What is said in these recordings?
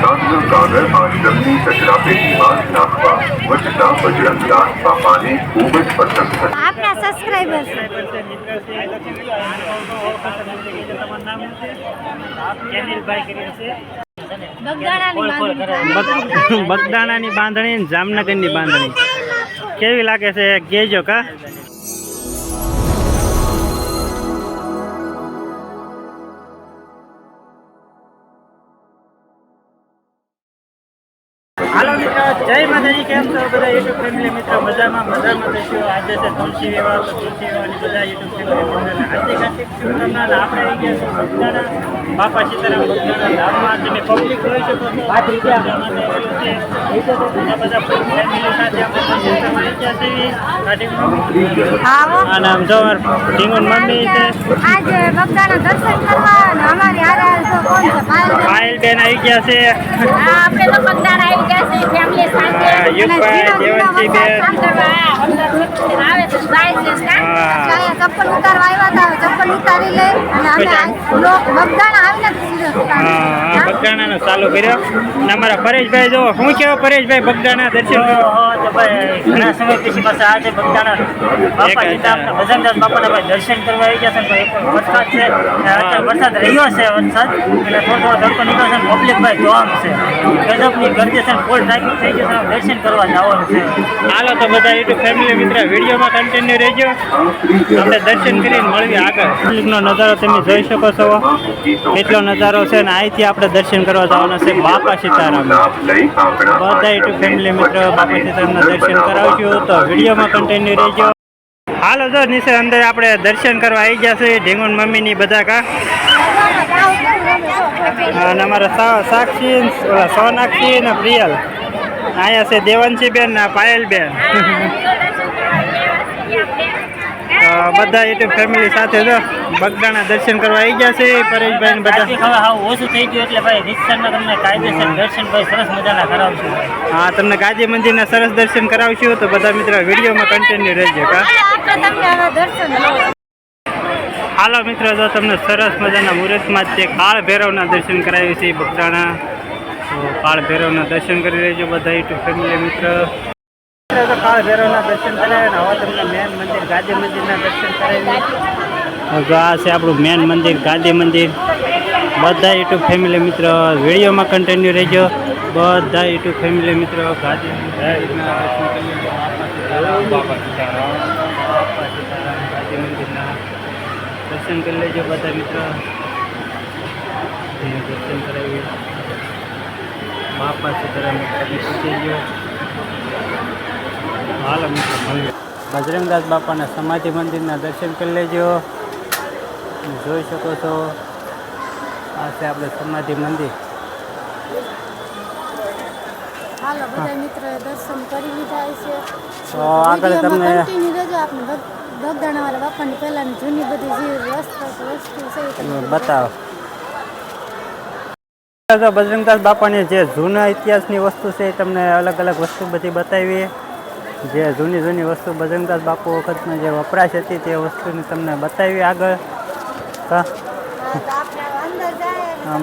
સાગર આશ્રમની કચરાપેટીમાં નાખવા વચતા બજરંગદાસ બાપાને ખૂબ જ પસંદ થયું. આપના સબસ્ક્રાઇબર્સ બગદાણાની બાંધણી અને જામનગરની બાંધણી કેવી લાગે છે કહેજો કા. હાલો મિત્રો, જય માતાજી. કેમ છો બધા યુટ્યુબ ફેમિલી મિત્રો? મજામાં થઈશું. આજે છે તુલસી વિવાહ. તુલસી વિવાહની બધા યુટ્યુબ ફેમિલી હાર્દિક શુભકામના. આપણે આવી ગયા છે બગદાણા બાપા સીતારામ બગદાણા ધામમાં. તમે પબ્લિક જોઈ શકો છો. બધા ફેમિલી સાથે આપણે અને આમ જો ઢીંગુન મમ્મી છે. આજે બગદાણા દર્શન કરવા અને અમારી હારે તો કોણ છે? પાયલ બેન આવી ગયા છે. આપણે તો બગદાણા આવી ગયા છે ફેમિલી સાથે. યુગભાઈ, દેવનજી બેન આવે છે જાય છે ચપ્પલ ઉતારવા આવ્યા હતા. ચપ્પલ ઉતારી લે અને અમે બગદાણા આવીને બગદાણાનો ચાલુ કર્યો. અને અમારા પરેશભાઈ જો શું કેવો પરેશભાઈ બગદાણા દર્શન ઘણા સમય પછી પાછા આજે બગદાણા બાપા સીતારામના ભજનદાસ બાપાના ભાઈ દર્શન કરવા આવી ગયા છે. વરસાદ છે, અત્યારે વરસાદ રહ્યો છે વરસાદ એટલે થોડો તડકો નીકળે છે. પબ્લિક ભાઈ જોવાનું છે, ગજબની ગરદી છે, ફૂલ ટ્રાફિક થઈ ગયું છે. દર્શન કરવા જવાનું છે. હાલો તો બધા યુટ્યુબ ફેમિલી મિત્ર વિડીયોમાં કન્ટિન્યુ રહેજો. આપણે દર્શન કરીને મળીએ આગળ. પબ્લિકનો નજારો તમે જોઈ શકો છો. કેટલો નજારો છે ને અહીંથી આપણે દર્શન કરવા જવાના છે બાપા સીતારામ. બધા યુટ્યુબ ફેમિલી મિત્ર બાપા સીતારામના દર્શન કરાવશું તો વિડીયોમાં કન્ટિન્યુ રહેજો. હાલો જો નીચે અંદર આપણે દર્શન કરવા આવી ગયા છે ઢીંગુન મમ્મીની બધા કા. અને અમારા સાક્ષી સોનાક્ષી ને પ્રિયલ અહીંયા છે. દેવનજી બેન ને પાયલ બેન બધા યુટ્યુબ ફેમિલી સાથે જો બગદાણા દર્શન કરવા આવી ગયા છે. પરેશભાઈ બધા હવે ઓછું થઈ ગયું એટલે ભાઈ રિક્ષામાં તમને કાયદેસર દર્શન ભાઈ સરસ મજાના કરાવશું. હા, તમને ગાજી મંદિરના સરસ દર્શન કરાવશું. તો બધા મિત્રો વિડીયોમાં કન્ટિન્યુ રહેજો કા. હાલો મિત્રો, જો તમને સરસ મજાના મુહૂર્તમાં જ કાળ ભૈરવના દર્શન કરાવ્યું છે બગદાણા. તો કાળ ભૈરવના દર્શન કરી લેજો બધા યુટ્યુબ ફેમિલી મિત્ર. તો કાળ ભૈરવના દર્શન કરાવ્યા ને હવે તમને મેન મંદિર ગાદી મંદિરના દર્શન કરાવી. જો આ છે આપણું મેન મંદિર ગાદી મંદિર. બધા યુટ્યુબ ફેમિલી મિત્ર વિડીયોમાં કન્ટિન્યુ રહેજો. બધા યુટ્યુબ ફેમિલી મિત્રો ગાદી મંદિરના દર્શન કરી લેજો. બાપા સીતારામ ગાદી મંદિરના દર્શન કરી લેજો બધા મિત્રો. દર્શન કરાવી બાપા સીતારામ પૂછી ગયો. હાલો મિત્રો મળીએ. બજરંગદાસ બાપાના સમાધિ મંદિરના દર્શન કરી લેજો. જોઈ શકો છો આ છે આપણે સમાધિ મંદિર. હાલો બધા મિત્રો દર્શન કરી લીધા છે. તો આગળ તમને બગદાણા વાળા બાપાની પહેલાની જૂની બધી જે વસ્તુ છે એ બતાવો. બજરંગદાસ બાપાની જે જૂના ઇતિહાસની વસ્તુ છે એ તમને અલગ અલગ વસ્તુ બધી બતાવી. જે જૂની વસ્તુ બજરંગદાસ બાપુ વખતમાં જે વપરાશ હતી તે વસ્તુને તમને બતાવી આગળ.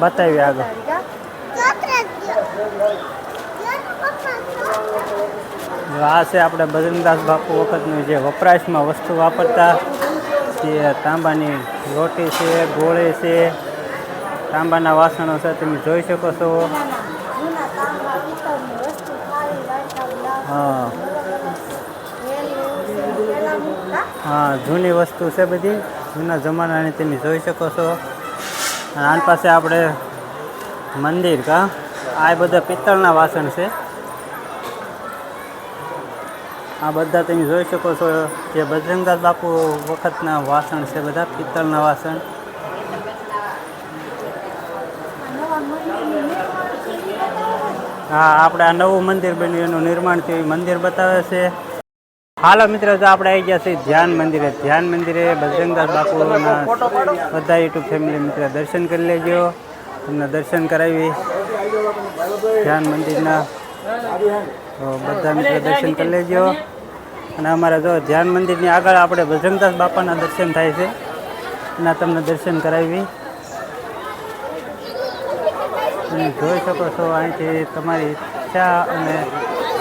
બતાવી આગળ. આ છે આપણે બજરંગદાસ બાપુ વખતનું જે વપરાશમાં વસ્તુ વાપરતા. જે તાંબાની રોટી છે, ગોળી છે, તાંબાના વાસણો છે તમે જોઈ શકો છો. હા, જૂની વસ્તુ છે બધી જૂના જમાનાની તમે જોઈ શકો છો. અને આની પાસે આપણે મંદિર કા આ બધા પિત્તળના વાસણ છે. આ બધા તમે જોઈ શકો છો જે બજરંગદાસ બાપુ વખતના વાસણ છે બધા પિત્તળના વાસણ. હા, આપણે આ નવું મંદિર બન્યું એનું નિર્માણ થયું મંદિર બતાવે છે. હાલો મિત્રો, તો આપણે આવી ગયા છીએ ધ્યાન મંદિરે. ધ્યાન મંદિરે બજરંગદાસ બાપુના બધા યુટ્યુબ ફેમિલી મિત્રો દર્શન કરી લેજો. તમને દર્શન કરાવી ધ્યાન મંદિરના. તો બધા મિત્રો દર્શન કરી લેજો. અને અમારે જો ધ્યાન મંદિરની આગળ આપણે બજરંગદાસ બાપાના દર્શન થાય છે એના તમને દર્શન કરાવી. તમે જોઈ શકો છો અહીંથી તમારી ઈચ્છા અને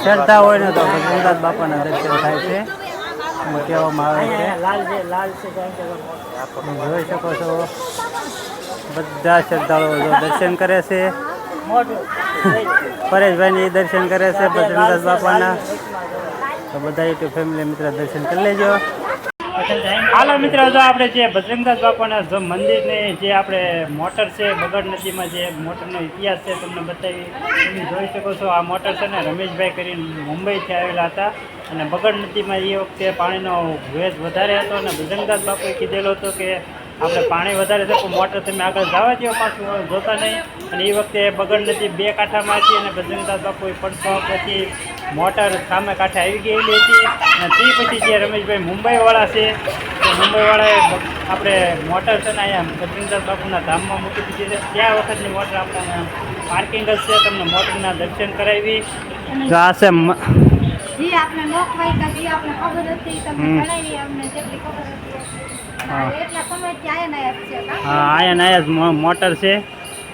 શ્રદ્ધા હોય ને તો બજરંગદાસ બાપાના દર્શન થાય છે એમ કહેવામાં આવે છે. લાલ છે તમે જોઈ શકો છો બધા શ્રદ્ધાળુઓ જો દર્શન કરે છે. પરેશભાઈની દર્શન કરે છે બજરંગદાસ બાપાના. તો બધા યુટ્યુબ ફેમિલી મિત્ર દર્શન કરી લેજો. હાલો મિત્રો, જો આપણે જે બજરંગદાસ બાપાના જો મંદિરની જે આપણે મોટર છે બગડ નદીમાં જે મોટરનો ઇતિહાસ છે તમને બતાવી. તમે જોઈ શકો છો આ મોટર છે ને રમેશભાઈ કરીને મુંબઈથી આવેલા હતા અને બગડ નદીમાં એ વખતે પાણીનો વેગ વધારે હતો અને બજરંગદાસ બાપુએ કીધેલો હતો કે આપણે પાણી વધારે છે પણ મોટર તમે આગળ જવા દો, પાછું જોતા નહીં. અને એ વખતે બગડ નદી બે કાંઠામાં હતી અને બજરંગદાસ બાપુએ પડતો પછી મોટર સામે કાંઠે આવી ગયેલી હતી. અને તે પછી જે રમેશભાઈ મુંબઈવાળા છે તો મુંબઈવાળાએ આપણે મોટર છે ને અહીંયા બજરંગદાસ બાપુના ધામમાં મૂકી દીધી છે. ત્યાં વખતની મોટર આપણા પાર્કિંગ જ છે. તમને મોટરના દર્શન કરાવી. તો આ છે જી આપણે લોકવાયકા જે આપણે ખબર હતી તમને જણાવી અમને જેટલી ખબર હતી એટલા સમયથી આયા છે. હા, આયા જ મોટર છે.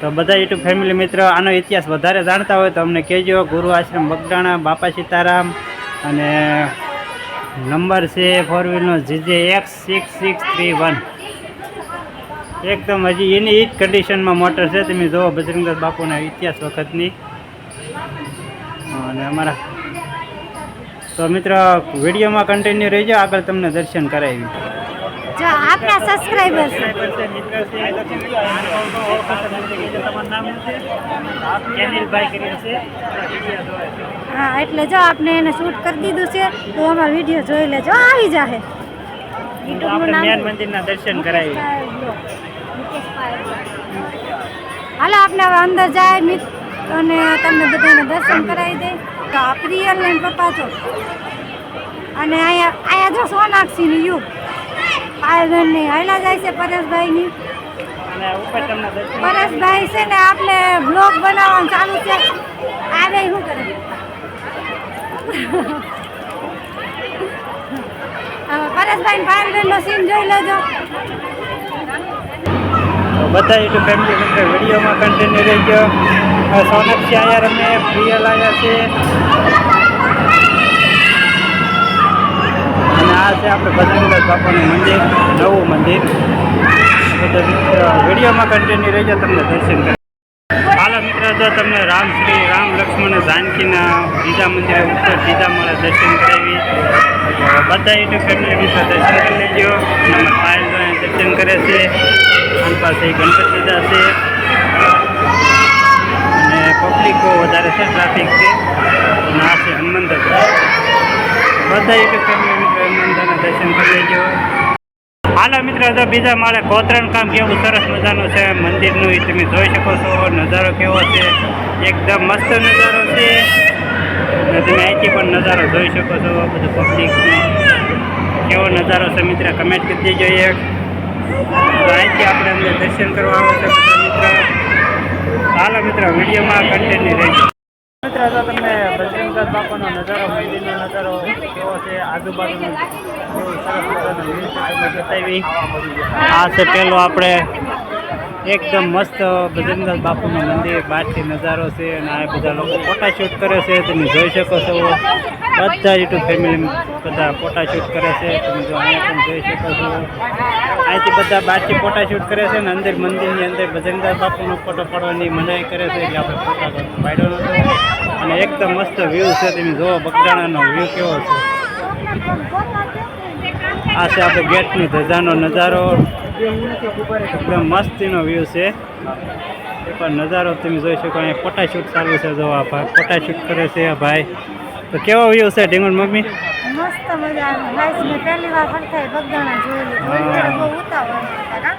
તો બધા યુટ્યુબ ફેમિલી મિત્ર આનો ઇતિહાસ વધારે જાણતા હોય તો અમને કહેજો. ગુરુ આશ્રમ બગદાણા, બાપા સીતારામ અને નંબર છે 4 વ્હીલનો JJX6631. એકદમ હજી એની જ કન્ડિશનમાં મોટર છે. તમે જુઓ બજરંગદાસ બાપુના ઇતિહાસ વખતની. અને અમારા તો મિત્ર વિડીયોમાં કન્ટિન્યુ રહેજો, આગળ તમને દર્શન કરાવી. જો આપના સબસ્ક્રાઇબર છે હા, એટલે જો આપણે એને શૂટ કરી દીધું છે તો અમારો વિડીયો જોઈ લેજો, આવી જાહે. આપણે મેન મંદિરના દર્શન કરાવી. હાલો આપણે હવે અંદર જાય અને તમને બધાને દર્શન કરાવી દે. તો આ પ્રિયલ ને પપ્પા છો અને અહીંયા જો સોનાક્ષીની યુગ પાયલની હાઈલા જાય છે પરેશભાઈની. અને ઉપર તમને દર્શન પરેશભાઈ છે ને આપણે બ્લોગ બનાવવાનું ચાલુ છે. આવે શું કરે પરેશભાઈ પાયલનો સીન જોઈ લેજો. બધા યુટ્યુબ ફેમિલી મિત્ર વિડીયોમાં કન્ટિન્યુ રહેજો. સોનાક્ષી આયા રમે, પ્રિયલ આયા છે અને આ છે આપણે બજરંગદાસ બાપાનું મંદિર, નવું મંદિર. બધા વિડીયોમાં કન્ટિન્યુ રહેજો, તમને દર્શન કરે. હાલો મિત્રો, જો તમને રામ લક્ષ્મણ જાનકીના બીજા મંદિરે ઉપર બીજા માળે દર્શન કરાવી. બધા યુટ્યુબ ફેમિલી મિત્ર દર્શન કરી લેજો. નંબર 5 દર્શન કરે છે. આની પાસે ગણપતિ દાદા છે અને પબ્લિકો વધારે છે, ટ્રાફિક છે. અને આ છે હનુમાન દાદા. બધા યુટ્યુબ ફેમિલી મિત્ર હનુમાન દાદાના દર્શન કરી લેજો. હાલો મિત્રો, તો બીજા માળે કોતરણ કામ કેવું સરસ મજાનું છે મંદિરનું, એ તમે જોઈ શકો છો. નજારો કેવો છે, એકદમ મસ્ત નજારો છે. અને તમે અહીંથી પણ નજારો જોઈ શકો છો. બધું પબ્લિક કેવો નજારો છે મિત્ર કમેન્ટ કરી દેજો એક. તો અહીંથી આપણે અંદર દર્શન કરવા આવે છે બધા મિત્ર. હાલો મિત્ર વિડીયોમાં કન્ટિન્યુ રહેજો. મિત્ર, તો તમને બજરંગદાસ બાપાનો નજારો, મંદિરનો નજારો કેવો છે, આજુબાજુનો કેવું સરસ મજાનો વ્યૂ છે તમને બતાવી. આ છે પેલો આપણે એકદમ મસ્ત બજરંગદાસ બાપુનું મંદિર, બહારથી નજારો છે. અને આ બધા લોકો ફોટા શૂટ કરે છે, તમે જોઈ શકો છો. બધા યુટ્યુબ ફેમિલી બધા ફોટા શૂટ કરે છે, તમે જો અહીંયા પણ જોઈ શકો છો. અહીંથી બધા બહારથી ફોટા શૂટ કરે છે અને અંદર મંદિરની અંદર બજરંગદાસ બાપુનો ફોટો પાડવાની મનાઈ કરે છે, એટલે આપણે ફોટા પાડ્યો નહોતો. અને એકદમ મસ્ત વ્યૂ છે, તમે જુઓ બગદાણાનો વ્યૂ કેવો છે. આ છે આપણે ગેટની ધજાનો નજારો, એકદમ મસ્તીનો વ્યૂ છે. એ પણ નજારો તમે જોઈ શકો. અહીંયા ફોટા શૂટ ચાલુ છે, જો આ ભાઈ ફોટા શૂટ કરે છે આ ભાઈ. તો કેવો વ્યૂ છે ઢીંગણ મમ્મી? મસ્ત મજાનું ગાઈસ, મેં પહેલી વાર ફરતા બગદાણા જોયેલું. બહુ ઉતાવળ હતા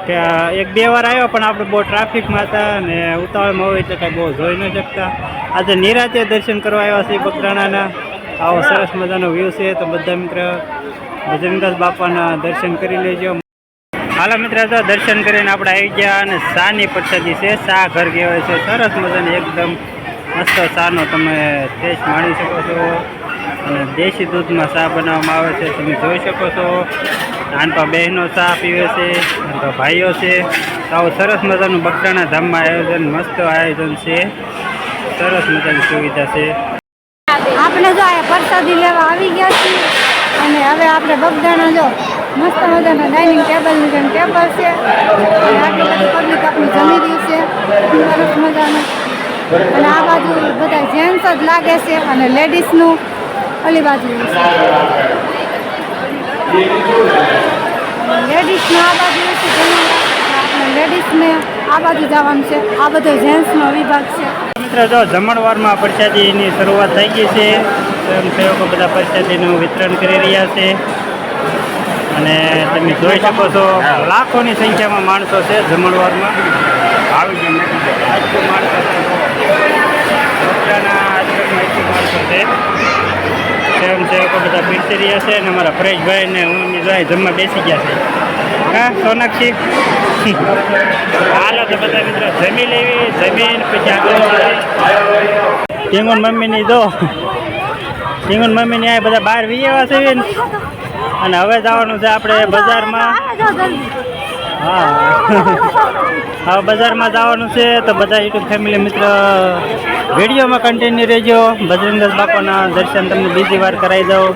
કે 1-2 વાર આવ્યો પણ આપણે બહુ ટ્રાફિકમાં હતા અને ઉતાવળમાં હોય એટલે કાંઈ બહુ જોઈ ન શકતા. આજે નિરાતે દર્શન કરવા આવ્યા છે બગદાણાના. આવો સરસ મજાનો વ્યૂ છે. તો બધા મિત્ર બજરંગદાસ બાપાના દર્શન કરી લેજો. હાલો મિત્ર, તો દર્શન કરીને આપણે આવી ગયા અને શાની પ્રસાદી છે, શા ઘર કહેવાય છે. સરસ મજાની એકદમ મસ્ત શાનો તમે ટેસ્ટ માણી શકો છો. અને દેશી દૂધમાં શા બનાવવામાં આવે છે, તમે જોઈ શકો છો. આનપા બહેનો ચા પીવે છે, આનપા ભાઈઓ છે. તો આવું સરસ મજાનું બગદાણા ધામમાં આયોજન, મસ્ત આયોજન છે, સરસ મજાની સુવિધા છે. આપણે જો આ પ્રસાદી લેવા આવી ગયા છીએ અને હવે આપણે બગદાણા જો મસ્ત મજાના ડાઇનિંગ ટેબલની જેમ ટેબલ છે અને આટલી બધી પબ્લિક આપણી જમી રહી છે સરસ મજાનું. અને આ બાજુ બધા જેન્ટ્સ જ લાગે છે અને લેડીઝનું ઓલી બાજુ છે. લેડીઝનું આ બાજુ છે, આપણે લેડીઝને આ બાજુ જવાનું છે. આ બધો જેન્ટ્સનો વિભાગ છે. મિત્રો જો જમણવારમાં પ્રસાદીની શરૂઆત થઈ ગઈ છે. સ્વયંસેવકો બધા પ્રસાદીનું વિતરણ કરી રહ્યા છે અને તમે જોઈ શકો છો લાખોની સંખ્યામાં માણસો છે જમણવારમાં. આવી ગયા આટલું માણસો છે, બગદાણા આશ્રમમાં એટલું માણસો છે. સ્વયંસેવકો બધા પીરસી રહ્યા છે અને અમારા પરેશભાઈ ને હું જોઈ જમવા બેસી ગયા છે. હા સોનાક્ષી, હાલો તો બધા મિત્રો જમી લેવી, જમીન પછી આગળ ટીંગુન મમ્મીની જો ટીંગુન મમ્મીની આ બધા બહાર વીએવા છે ને અને હવે જવાનું છે આપણે બજારમાં. હા હવે બજારમાં જવાનું છે તો બધા યુટ્યુબ ફેમિલી મિત્ર વિડીયોમાં કન્ટિન્યુ રહેજો. બજરંગદાસ બાપાના દર્શન તમને બીજી વાર કરાવી દઉં.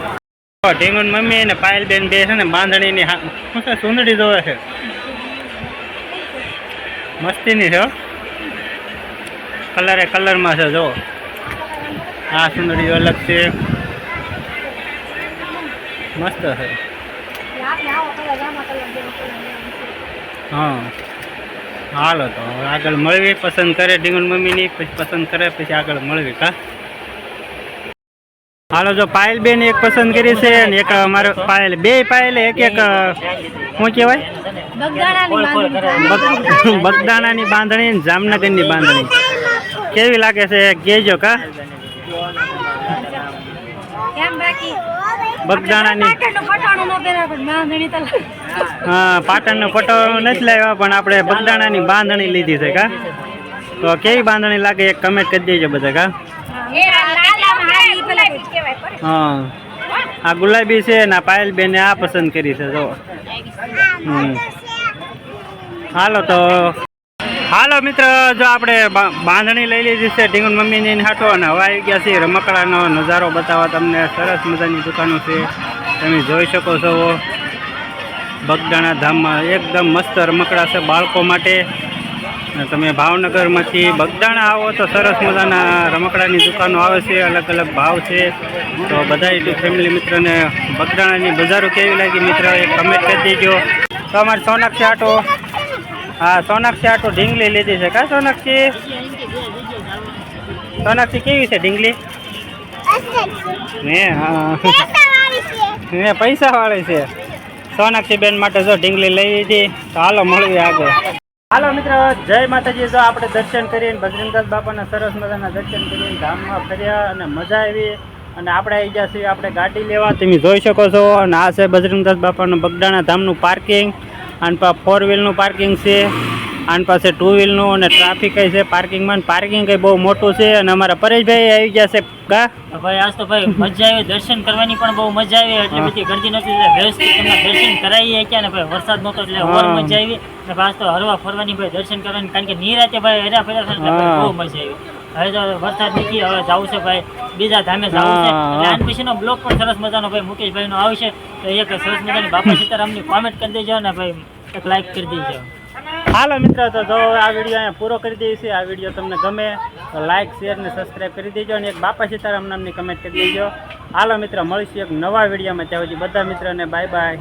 ઢીંગુન મમ્મી અને પાયલબેન બે છે ને બાંધણીની શું છે સુંદડી જોવે છે, મસ્તીની છે. કલરે કલરમાં છે જો, આ સુંદડી અલગ છે, મસ્ત છે. હા હાલો તો આગળ મળવી, પસંદ કરે ઢીંગુન મમ્મીની, પછી પસંદ કરે પછી આગળ મળવી. કા હાલો જો પાયલબેન એક પસંદ કરી છે અને એક અમારે પાયલ, બે પાયલ એક એક શું કહેવાય બગદાણાની બાંધણી અને જામનગરની બાંધણી. કેવી લાગે છે કહેજો. કા બગદાણાની હા પાટણનો પટો નથી લાવ્યા પણ આપણે બગદાણાની બાંધણી લીધી છે. કા તો કેવી બાંધણી લાગે એક કમેન્ટ કરી દેજો બધા. કા હા આ ગુલાબી છે ને પાયલબેને આ પસંદ કરી છે જો. હાલો મિત્ર જો આપણે બાંધણી લઈ લીધી છે ઢીંગુન મમ્મીની હાટો અને હવે આવી ગયા છે રમકડાનો નજારો બતાવવા તમને. સરસ મજાની દુકાનો છે, તમે જોઈ શકો છો. બગદાણા ધામમાં એકદમ મસ્ત રમકડા છે બાળકો માટે. તમે ભાવનગરમાંથી બગદાણા આવો તો સરસ મજાના રમકડાની દુકાનો આવે છે, અલગ અલગ ભાવ છે. તો બધા યુટ્યુબ ફેમિલી મિત્રને બગદાણાની બજારો કેવી લાગી મિત્ર એક કમેન્ટ કરી દેજો. તો અમારી સોનાક્ષી આટો, હા સોનાક્ષી આટો ઢીંગલી લીધી છે. કા સોનાક્ષી, સોનાક્ષી કેવી છે ઢીંગલી? ને હા ને પૈસા વાળી છે. સોનાક્ષી બેન માટે જો ઢીંગલી લઈ લીધી. તો હાલો મળવી આગળ. હાલો મિત્રો જય માતાજી. જો આપણે દર્શન કરીને બજરંગદાસ બાપાના સરસ મજાના દર્શન કરીને ધામમાં ફર્યા અને મજા આવી અને આપણે આવી ગયા છીએ આપણે ગાડી લેવા. તમે જોઈ શકો છો અને આ છે બજરંગદાસ બાપાનું બગદાણા ધામનું પાર્કિંગ. આની પાસે 4 વ્હીલનું પાર્કિંગ છે, આની પાસે 2 વ્હીલનું અને ટ્રાફિક કઈ છે પાર્કિંગમાં. પાર્કિંગ કઈ બહુ મોટું છે અને અમારા પરેશભાઈ આવી ગયા છે. કા ભાઈ આજ તો ભાઈ મજા આવી, દર્શન કરવાની પણ બહુ મજા આવી. એટલી બધી ગરદી નહોતી એટલે વ્યવસ્થિત તમને દર્શન કરાવી ગયા ને ભાઈ. વરસાદ નહોતો એટલે ઓર મજા આવી ને આજ તો હરવા ફરવાની ભાઈ દર્શન કરવાની. કારણ કે નિરાતે ભાઈ હેરા ફર્યા છે એટલે બહુ મજા આવી. હવે તો વરસાદ નીકળી હવે જવું છે ભાઈ બીજા ધામે જવું છે. એટલે આન પછીનો બ્લોગ પણ સરસ મજાનો ભાઈ મુકેશભાઈનો આવશે તો એક સરસ મજાની બાપા સીતારામની કોમેન્ટ કરી દેજો ને ભાઈ એક લાઈક કરી દેજો. હાલો મિત્રો તો જો આ વિડીયો અહીંયા પૂરો કરી દઈએ છીએ. આ વિડીયો તમને ગમે તો લાઈક શેર ને સબસ્ક્રાઈબ કરી દેજો અને એક બાપા સીતારામ નામની કમેન્ટ કરી દેજો. હાલો મિત્રો મળીશું એક નવા વિડીયોમાં. ત્યાં સુધી બધા મિત્રોને બાય બાય.